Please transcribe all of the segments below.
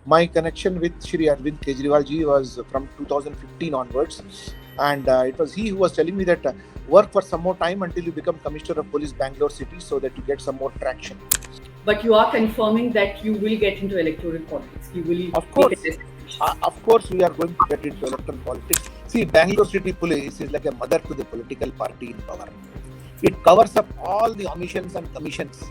My connection with Shri Arvind Kejriwal ji was from 2015 onwards, and it was he who was telling me that work for some more time until you become Commissioner of Police Bangalore City so that you get some more traction. But you are confirming that you will get into electoral politics. You will Of be course, contested. we are going to get into electoral politics. See, Bangalore City Police is like a mother to the political party in power. It covers up all the omissions and commissions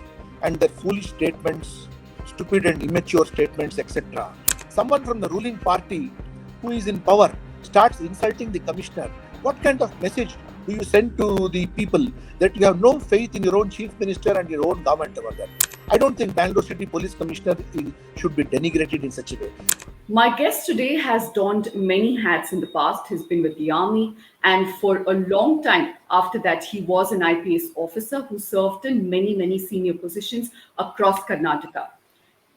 and their foolish statements, stupid and immature statements, etc. Someone from the ruling party who is in power starts insulting the commissioner. What kind of message do you send to the people that you have no faith in your own chief minister and your own government over that? I don't think Bangalore City Police Commissioner should be denigrated in such a way. My guest today has donned many hats in the past. He's been with the army, and for a long time after that, he was an IPS officer who served in many senior positions across Karnataka.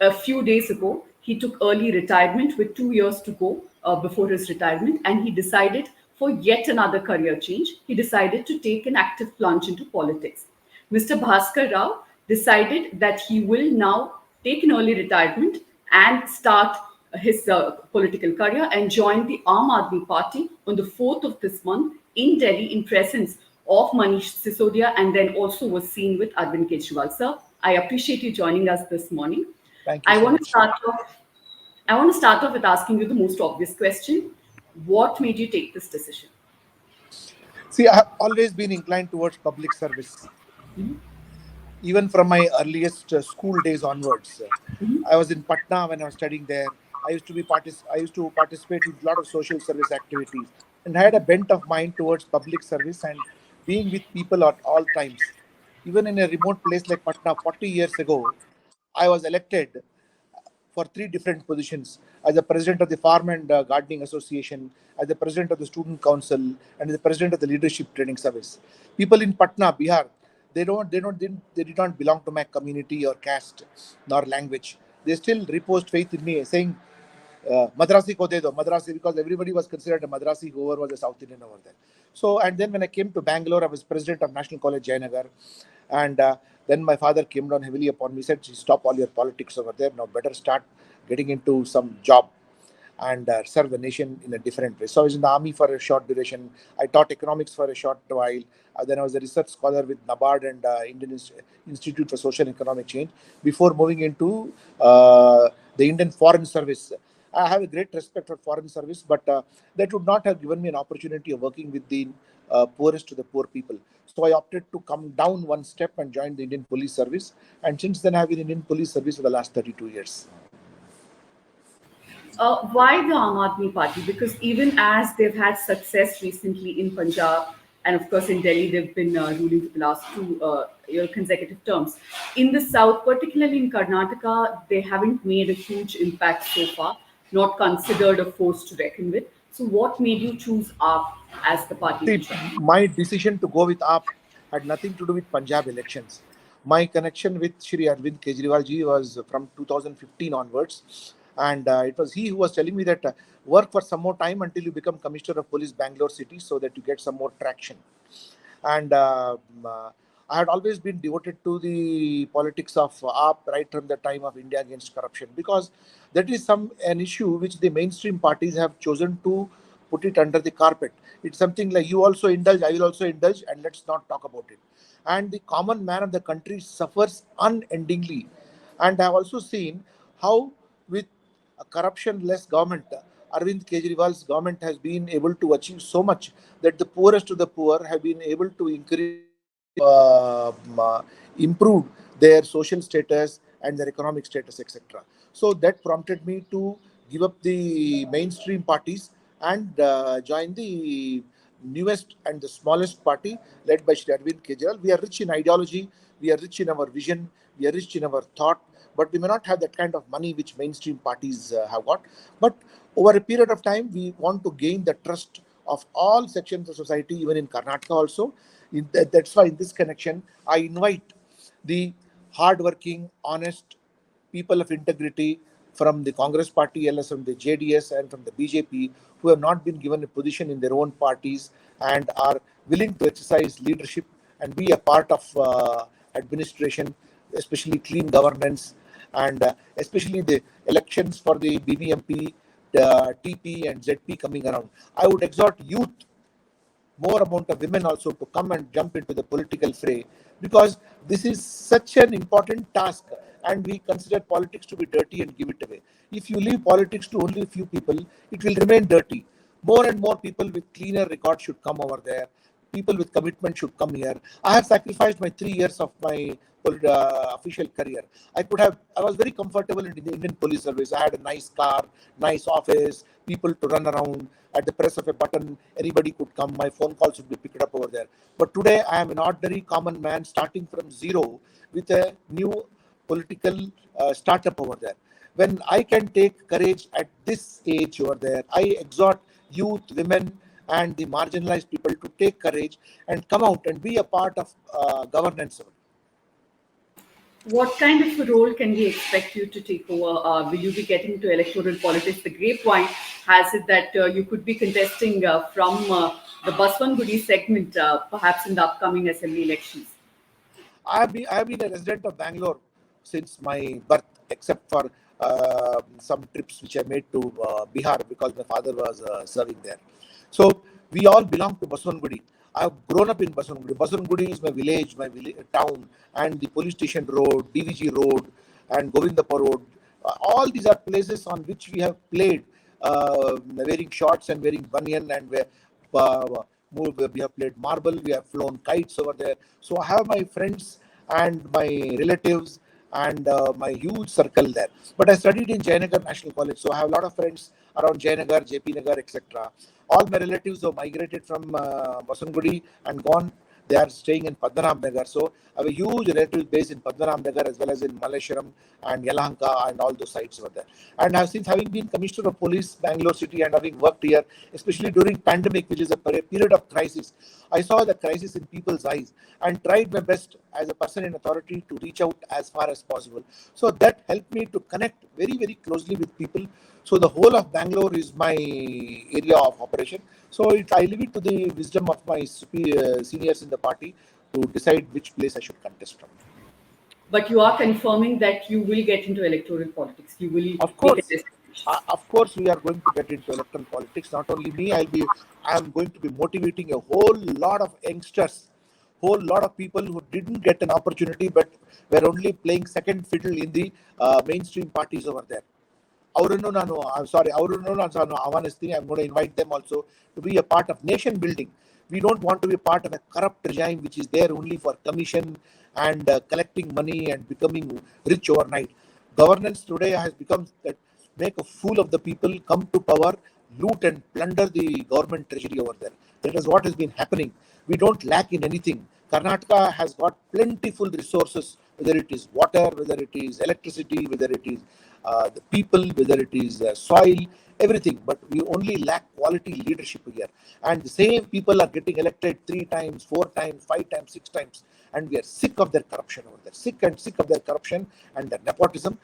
A few days ago, he took early retirement with 2 years to go before his retirement, and he decided for yet another career change. He decided to take an active plunge into politics. Mr. Bhaskar Rao decided that he will now take an early retirement and start his political career and join the Aam Aadmi Party on the 4th of this month in Delhi in presence of Manish Sisodia, and then also was seen with Arvind Kejriwal. Sir, I appreciate you joining us this morning. Thank you I so want to much. start off. I want to start off with asking you the most obvious question: what made you take this decision? See, I have always been inclined towards public service. Even from my earliest school days onwards. I was in Patna when I was studying there. I used to participate in a lot of social service activities and had a bent of mind towards public service and being with people at all times. Even in a remote place like Patna 40 years ago, I was elected for three different positions as the president of the Farm and Gardening Association, as the president of the Student Council, and the president of the Leadership Training Service. People in Patna, Bihar, they did not belong to my community or caste nor language. They still reposed faith in me, saying, Madrasi ko de do, Madrasi, because everybody was considered a Madrasi, whoever was a South Indian over there. So, and then when I came to Bangalore, I was president of National College Jayanagar. And then my father came down heavily upon me, said, stop all your politics over there. Now better start getting into some job and serve the nation in a different way. So I was in the army for a short duration. I taught economics for a short while. Then I was a research scholar with NABARD and Indian Institute for Social and Economic Change before moving into the Indian Foreign Service. I have a great respect for foreign service, but that would not have given me an opportunity of working with the poorest to the poor people. So I opted to come down one step and join the Indian Police Service. And since then, I have been in Indian Police Service for the last 32 years. Why the Aam Aadmi Party? Because even as they've had success recently in Punjab, and of course in Delhi, they've been ruling for the last two consecutive terms. In the south, particularly in Karnataka, they haven't made a huge impact so far, not considered a force to reckon with. So, what made you choose AAP as the party to See, join? my decision to go with AAP had nothing to do with Punjab elections. My connection with Shri Arvind Kejriwal ji was from 2015 onwards, and it was he who was telling me that work for some more time until you become Commissioner of Police Bangalore City so that you get some more traction. And I had always been devoted to the politics of AAP right from the time of India Against Corruption, because that is an issue which the mainstream parties have chosen to put it under the carpet. It's something like, you also indulge, I will also indulge, and let's not talk about it. And the common man of the country suffers unendingly. And I have also seen how, with a corruption-less government, Arvind Kejriwal's government has been able to achieve so much that the poorest to the poor have been able to improve their social status and their economic status, etc. So that prompted me to give up the mainstream parties and join the newest and the smallest party led by Shri Arvind Kejriwal. We are rich in ideology, we are rich in our vision, we are rich in our thought, but we may not have that kind of money which mainstream parties have got. But over a period of time, we want to gain the trust of all sections of society, even in Karnataka also. That's why in this connection, I invite the hard-working, honest people of integrity from the Congress party, as from the JDS and from the BJP, who have not been given a position in their own parties and are willing to exercise leadership and be a part of administration, especially clean governance, and especially the elections for the BBMP, TP and ZP coming around. I would exhort youth, more amount of women also, to come and jump into the political fray, because this is such an important task, and we consider politics to be dirty and give it away. If you leave politics to only a few people, it will remain dirty. More and more people with cleaner records should come over there. People with commitment should come here. I have sacrificed my 3 years of my official career. I was very comfortable in the Indian police service. I had a nice car, nice office, people to run around. At the press of a button, anybody could come. My phone calls would be picked up over there. But today, I am an ordinary common man starting from zero with a new political startup over there. When I can take courage at this age over there, I exhort youth, women, and the marginalized people to take courage and come out and be a part of governance. What kind of a role can we expect you to take over? Will you be getting into electoral politics? The grapevine has it that you could be contesting from the Baswangudi segment, perhaps in the upcoming assembly elections. I have been a resident of Bangalore since my birth, except for some trips which I made to Bihar because my father was serving there. So we all belong to Baswangudi. I have grown up in Baswangudi. Baswangudi is my village, town, and the police station road, DVG road, and Govindapur road. All these are places on which we have played, wearing shorts and wearing banyan, and uh, we have played marble. We have flown kites over there. So I have my friends and my relatives and my huge circle there. But I studied in Jayanagar National College, so I have a lot of friends around Jayanagar, JP Nagar, etc. All my relatives have migrated from Baswangudi and gone. They are staying in Padmanabh Nagar. So I have a huge relative base in Padmanabh Nagar as well as in Malleshwaram and Yelahanka and all those sites over there. And I've since having been Commissioner of Police, Bangalore City, and having worked here, especially during pandemic, which is a period of crisis, I saw the crisis in people's eyes and tried my best as a person in authority to reach out as far as possible. So that helped me to connect very, very closely with people. So the whole of Bangalore is my area of operation. So I leave it to the wisdom of my seniors in the party to decide which place I should contest from. But you are confirming that you will get into electoral politics. You will Of be course, contesting elections. of course, we are going to get into electoral politics. Not only me, I am going to be motivating a whole lot of youngsters, whole lot of people who didn't get an opportunity but were only playing second fiddle in the mainstream parties over there. ಅವರನ್ನು ನಾನು ನಾನು ಆಹ್ವಾನಿಸ್ತೀನಿ. I'm going to invite them also to be a part of nation building. We don't want to be a part of a corrupt regime which is there only for commission and collecting money and becoming rich overnight. Governance today has become that make a fool of the people, come to power, loot and plunder the government treasury over there. That is what has been happening. We don't lack in anything. Karnataka has got plentiful resources, whether it is water, whether it is electricity, whether it is the people, whether it is soil, everything. But we only lack quality leadership here. And the same people are getting elected 3 times, 4 times, 5 times, 6 times. And we are sick of their corruption over there. Sick of their corruption and their nepotism.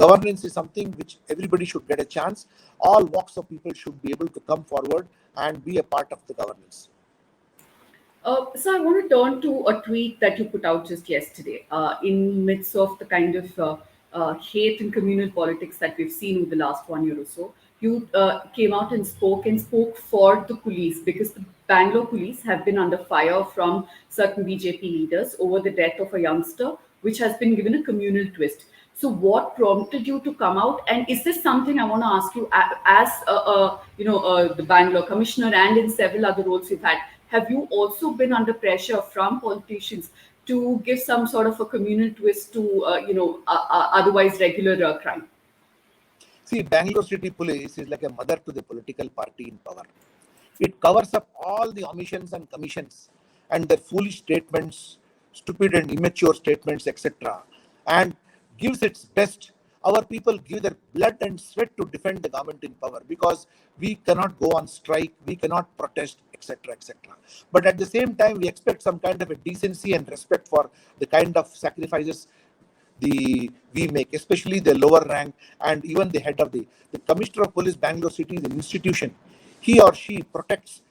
Governance is something which everybody should get a chance. All walks of people should be able to come forward and be a part of the governance. So I want to turn to a tweet that you put out just yesterday, in midst of the kind of hate and communal politics that we've seen over the last 1 year or so. You came out and spoke for the police, because the Bangalore police have been under fire from certain BJP leaders over the death of a youngster, which has been given a communal twist. So, what prompted you to come out? And is this something I want to ask you, as the Bangalore commissioner and in several other roles you've had? Have you also been under pressure from politicians to give some sort of a communal twist to, otherwise regular crime? See, Bangalore City Police is like a mother to the political party in power. It covers up all the omissions and commissions and their foolish statements, stupid and immature statements, etc., and gives its best. Our people give their blood and sweat to defend the government in power, because we cannot go on strike, we cannot protest, etc., etc. But at the same time, we expect some kind of a decency and respect for the kind of sacrifices we make, especially the lower rank and even the head of the Commissioner of Police, Bangalore City, is an institution. He or she protects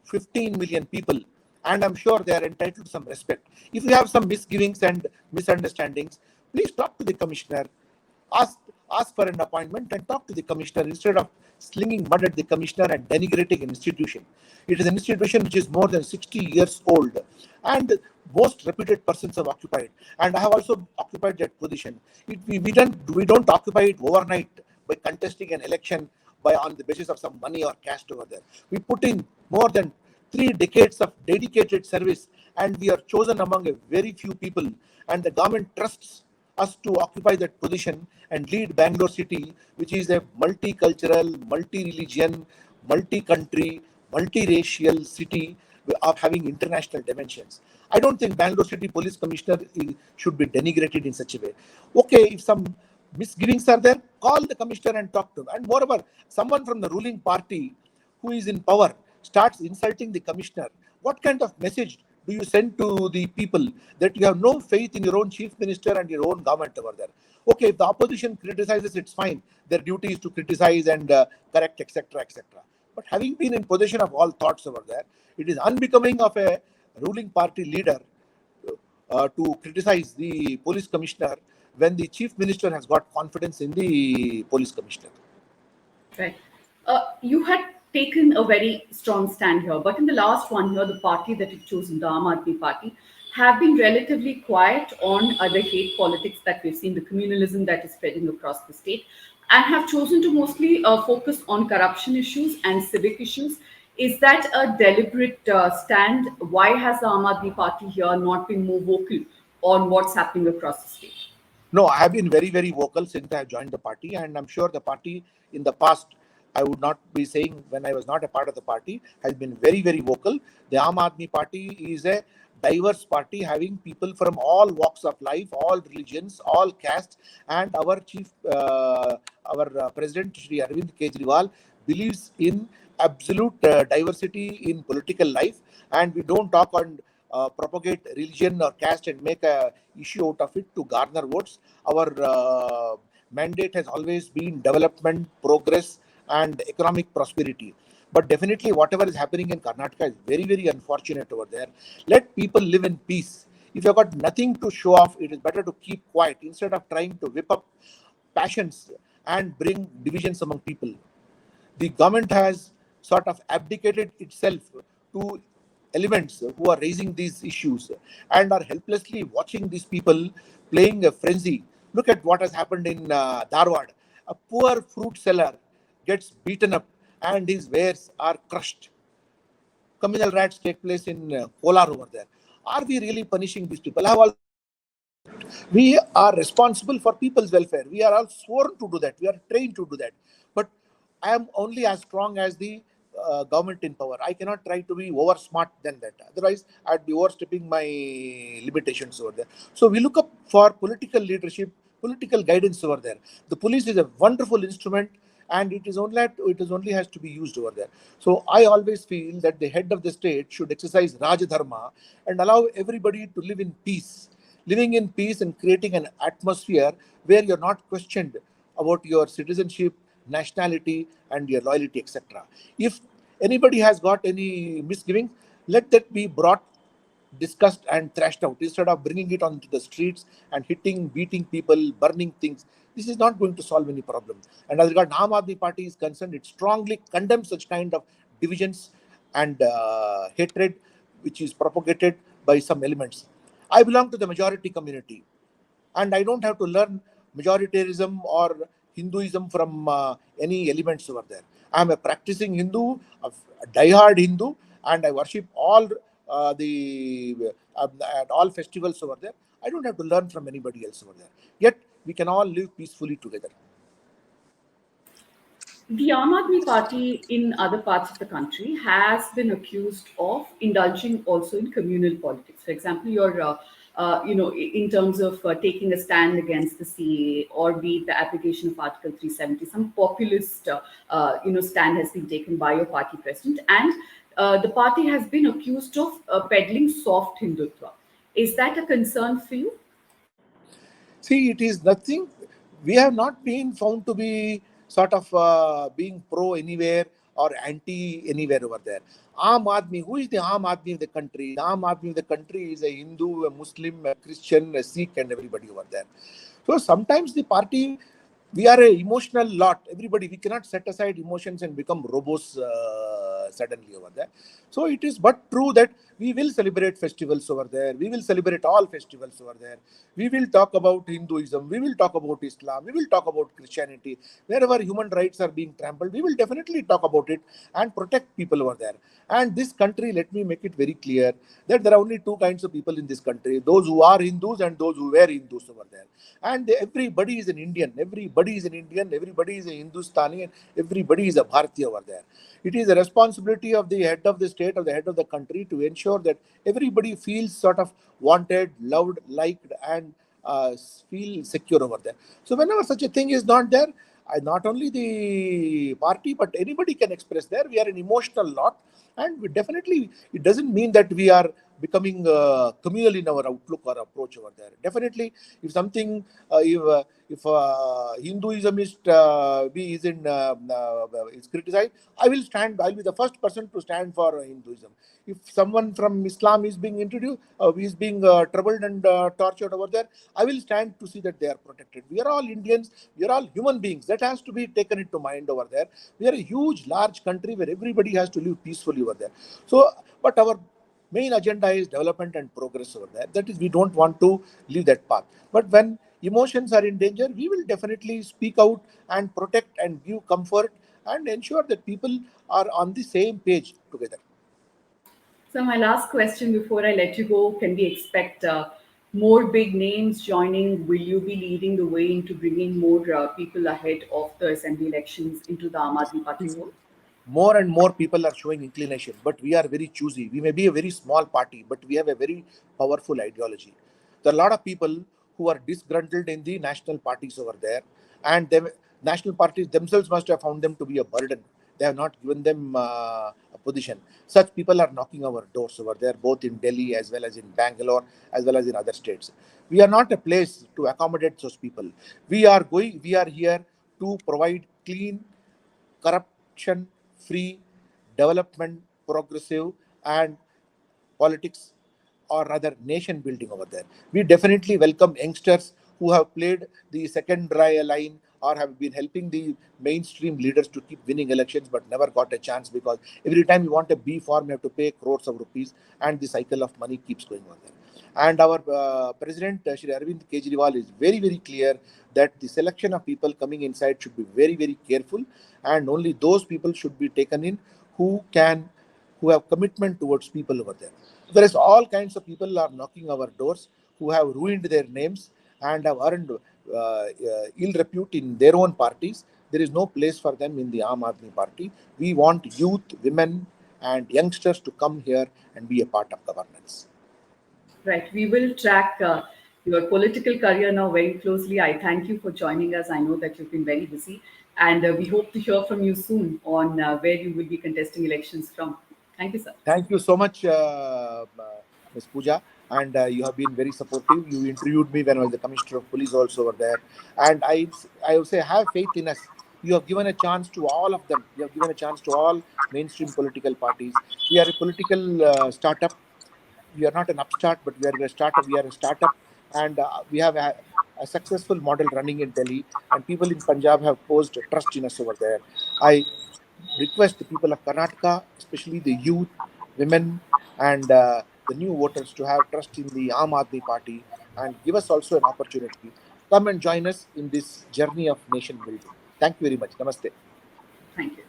15 million people, and I'm sure they are entitled to some respect. If you have some misgivings and misunderstandings, please talk to the commissioner. Ask, ask for an appointment and talk to the commissioner instead of slinging mud at the commissioner and denigrating an institution. It is an institution which is more than 60 years old, and most reputed persons have occupied. And I have also occupied that position. We don't occupy it overnight by contesting an election by on the basis of some money or caste over there. We put in more than 3 decades of dedicated service, and we are chosen among a very few people. And the government trusts us to occupy that position and lead Bangalore city, which is a multicultural, multi-religion, multi-country, multi-racial city of having international dimensions. I don't think Bangalore City Police Commissioner should be denigrated in such a way. Okay, if some misgivings are there, call the commissioner and talk to him. And moreover, someone from the ruling party who is in power starts insulting the commissioner. What kind of message do you send to the people that you have no faith in your own chief minister and your own government over there? Okay, if the opposition criticizes, it's fine. Their duty is to criticize and correct, etc., etc. But having been in possession of all thoughts over there, it is unbecoming of a ruling party leader to criticize the police commissioner when the chief minister has got confidence in the police commissioner. Right. You had taken a very strong stand here, but in the last one here, the party that you've chosen, the Aam Aadmi Party, have been relatively quiet on the hate politics that we've seen, the communalism that is spreading across the state, and have chosen to mostly focus on corruption issues and civic issues. Is that a deliberate stand? Why has the Aam Aadmi Party here not been more vocal on what's happening across the state? No, I have been very, very vocal since I have joined the party, and I'm sure the party in the past, I would not be saying when I was not a part of the party, has been very, very vocal. The Aam Aadmi Party is a diverse party having people from all walks of life, all religions, all castes, and our president, Shri Arvind Kejriwal, believes in absolute diversity in political life, and we don't talk on propagate religion or caste and make a issue out of it to garner votes. Our mandate has always been development, progress, and economic prosperity. But definitely, whatever is happening in Karnataka is very, very unfortunate over there. Let people live in peace. If you've got nothing to show off, it is better to keep quiet instead of trying to whip up passions and bring divisions among people. The government has sort of abdicated itself to elements who are raising these issues and are helplessly watching these people playing a frenzy. Look at what has happened in Dharwad. A poor fruit seller gets beaten up and his wares are crushed. Communal riots take place in Kolar over there. Are we really punishing these people? We are responsible for people's welfare. We are all sworn to do that. We are trained to do that. But I am only as strong as the government in power. I cannot try to be over smart than that. Otherwise, I'd be overstepping my limitations over there. So we look up for political leadership, political guidance over there. The police is a wonderful instrument, and it only has to be used over there. So I always feel that the head of the state should exercise Rajadharma and allow everybody to live in peace. Living in peace and creating an atmosphere where you're not questioned about your citizenship, nationality, and your loyalty, etc. If anybody has got any misgivings, let that be brought, discussed, and thrashed out instead of bringing it onto the streets and hitting, beating people, burning things. This is not going to solve any problem. And as regard Aam Aadmi Party is concerned, it strongly condemns such kind of divisions and hatred which is propagated by some elements. I belong to the majority community, and I don't have to learn majoritarianism or Hinduism from any elements over there. I am a practicing Hindu, a diehard Hindu, and I worship all at all festivals over there. I don't have to learn from anybody else over there. Yet we can all live peacefully together. The Aam Aadmi Party in other parts of the country has been accused of indulging also in communal politics. For example, in terms of taking a stand against the CAA or be it the application of Article 370, some populist, stand has been taken by your party president, and the party has been accused of peddling soft Hindutva. Is that a concern for you? See, it is nothing. We have not been found to be sort of being pro anywhere or anti anywhere over there. Aam Aadmi, who is the Aam Aadmi of the country? The Aam Aadmi of the country is a Hindu, a Muslim, a Christian, a Sikh, and everybody over there. So sometimes the party We are an emotional lot. Everybody, we cannot set aside emotions and become robots suddenly over there. So it is but true that we will celebrate festivals over there. We will celebrate all festivals over there. We will talk about Hinduism. We will talk about Islam. We will talk about Christianity. Wherever human rights are being trampled, we will definitely talk about it and protect people over there. And this country, let me make it very clear that there are only two kinds of people in this country: those who are Hindus and those who were Hindus over there. And everybody is an Indian, everybody is an Indian, everybody is a Hindustani, and everybody is a Bharatiya over there. It is the responsibility of the head of the state or the head of the country to ensure that everybody feels sort of wanted, loved, liked, and feel secure over there. So whenever such a thing is not there, not only the party but anybody can express there. We are an emotional lot, and we definitely, it doesn't mean that we are becoming communal in our outlook or approach over there. Definitely, if something, if Hinduism is criticized, I will stand. I'll be the first person to stand for Hinduism. If someone from Islam is being introduced, is being troubled and tortured over there, I will stand to see that they are protected. We are all Indians. We are all human beings. That has to be taken into mind over there. We are a huge, large country where everybody has to live peacefully over there. So, but our main agenda is development and progress over there. That is, we don't want to leave that path. But when emotions are in danger, we will definitely speak out and protect and give comfort and ensure that people are on the same page together. So, my last question before I let you go, can we expect more big names joining? Will you be leading the way into bringing more people ahead of the assembly elections into the Aam Aadmi Party fold? More and more people are showing inclination, but we are very choosy. We may be a very small party, but we have a very powerful ideology. There are a lot of people who are disgruntled in the national parties over there, and the national parties themselves must have found them to be a burden. They have not given them a position. Such people are knocking our doors over there, both in Delhi as well as in Bangalore, as well as in other states. We are not a place to accommodate those people. We are here to provide clean, corruption free development, progressive, and politics, or rather nation building over there. We definitely welcome youngsters who have played the second line or have been helping the mainstream leaders to keep winning elections but never got a chance, because every time you want a B form, you have to pay crores of rupees, and the cycle of money keeps going on there. And our President Shri Arvind Kejriwal is very, very clear that the selection of people coming inside should be very, very careful, and only those people should be taken in who can, who have commitment towards people over there. Whereas all kinds of people are knocking our doors who have ruined their names and have earned ill repute in their own parties. There is no place for them in the Aam Aadmi Party. We want youth, women, and youngsters to come here and be a part of governance. Right. We will track your political career now very closely. I thank you for joining us. I know that you've been very busy, and we hope to hear from you soon on where you will be contesting elections from. Thank you, sir. Thank you so much, Ms. Pooja, and you have been very supportive. You interviewed me when I was the Commissioner of Police also over there, and I would say have faith in us. You have given a chance to all of them. You have given a chance to all mainstream political parties. We are a political startup. We are not an upstart, but we are a startup. We are a startup, and we have a successful model running in Delhi, and people in Punjab have posed trust in us over there. I request the people of Karnataka, especially the youth, women, and the new voters, to have trust in the Aam Aadmi Party and give us also an opportunity. Come and join us in this journey of nation building. Thank you very much. Namaste. Thank you.